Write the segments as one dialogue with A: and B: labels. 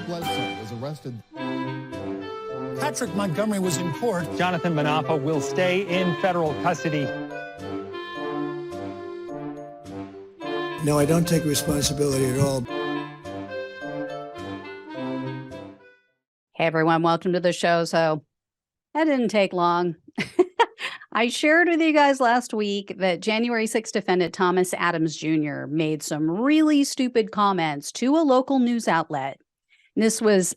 A: Bledsoe was arrested.
B: Patrick Montgomery was in court.
C: Jonathan Manapa will stay in federal custody.
B: No, I don't take responsibility at all.
D: Hey, everyone. Welcome to the show. So that didn't take long. I shared with you guys last week that January 6th defendant Thomas Adams Jr. made some really stupid comments to a local news outlet. And this was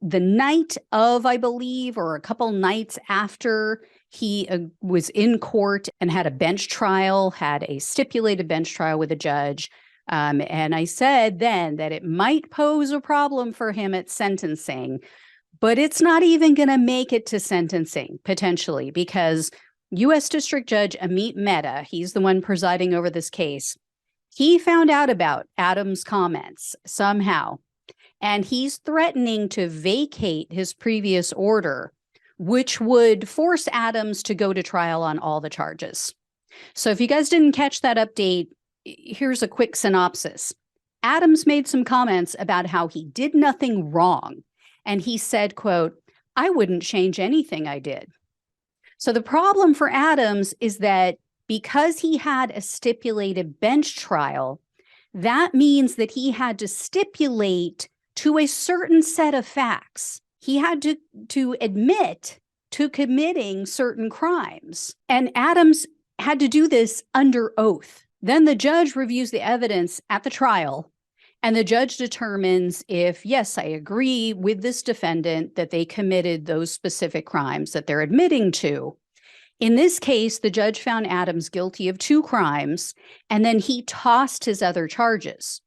D: the night of, I believe, or a couple nights after he was in court and had a bench trial, had a stipulated bench trial with a judge. And I said then that it might pose a problem for him at sentencing, but it's not even going to make it to sentencing, potentially, because U.S. District Judge Amit Mehta, he's the one presiding over this case, he found out about Adams' comments somehow, and he's threatening to vacate his previous order, which would force Adams to go to trial on all the charges. So if you guys didn't catch that update, here's a quick synopsis. Adams made some comments about how he did nothing wrong, and he said, quote, "I wouldn't change anything I did." So the problem for Adams is that because he had a stipulated bench trial, that means that he had to stipulate to a certain set of facts. He had to admit to committing certain crimes. And Adams had to do this under oath. Then the judge reviews the evidence at the trial, and the judge determines if, yes, I agree with this defendant that they committed those specific crimes that they're admitting to. In this case, the judge found Adams guilty of 2 crimes, and then he tossed his other charges.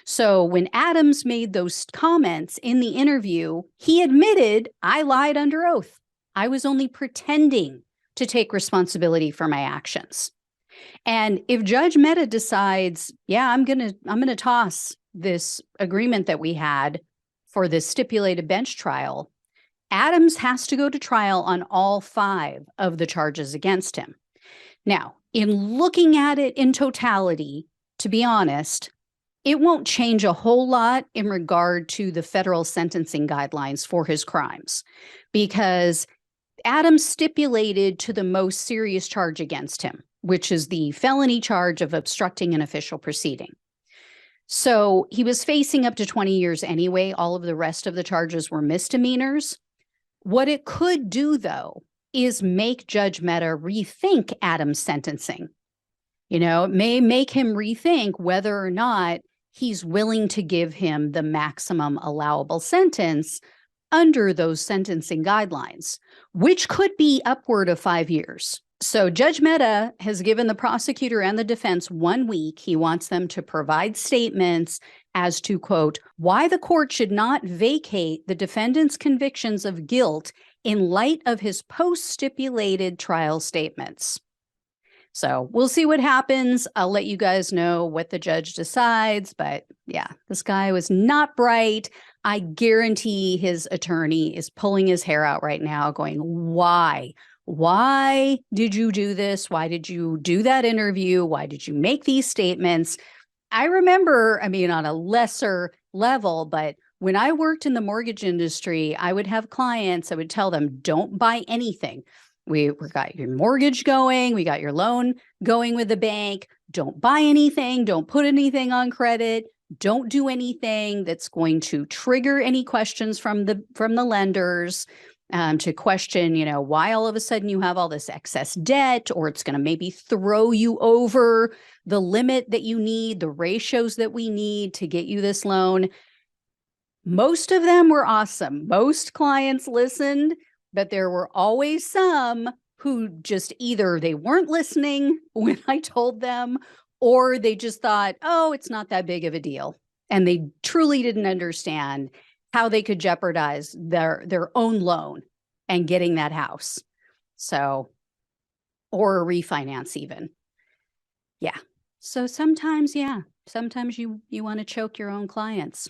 D: So when Adams made those comments in the interview, he admitted, I lied under oath. I was only pretending to take responsibility for my actions. And if Judge Mehta decides, yeah, I'm gonna toss this agreement that we had for this stipulated bench trial, Adams has to go to trial on all 5 of the charges against him. Now, in looking at it in totality, to be honest, it won't change a whole lot in regard to the federal sentencing guidelines for his crimes, because Adams stipulated to the most serious charge against him, which is the felony charge of obstructing an official proceeding. So he was facing up to 20 years anyway. All of the rest of the charges were misdemeanors. What it could do, though, is make Judge Mehta rethink Adams' sentencing. You know, it may make him rethink whether or not he's willing to give him the maximum allowable sentence under those sentencing guidelines, which could be upward of 5 years. So Judge Mehta has given the prosecutor and the defense 1 week. He wants them to provide statements as to, quote, why the court should not vacate the defendant's convictions of guilt in light of his post-stipulated trial statements. So we'll see what happens. I'll let you guys know what the judge decides. But yeah, this guy was not bright. I guarantee his attorney is pulling his hair out right now going, why? Why did you do this? Why did you do that interview? Why did you make these statements? I remember, I mean, on a lesser level, but when I worked in the mortgage industry, I would have clients, I would tell them, don't buy anything. We got your mortgage going. We got your loan going with the bank. Don't buy anything. Don't put anything on credit. Don't do anything that's going to trigger any questions from the lenders. To question, you know, why all of a sudden you have all this excess debt, or it's going to maybe throw you over the limit that you need, the ratios that we need to get you this loan. Most of them were awesome. Most clients listened, but there were always some who just either they weren't listening when I told them, or they just thought, oh, it's not that big of a deal. And they truly didn't understand how they could jeopardize their own loan and getting that house. So, or a refinance even. Yeah. So sometimes, sometimes you want to choke your own clients.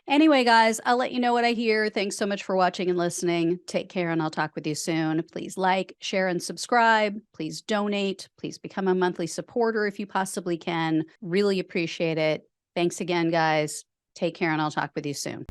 D: Anyway, guys, I'll let you know what I hear. Thanks so much for watching and listening. Take care, and I'll talk with you soon. Please like, share, and subscribe. Please donate. Please become a monthly supporter if you possibly can. Really appreciate it. Thanks again, guys. Take care, and I'll talk with you soon.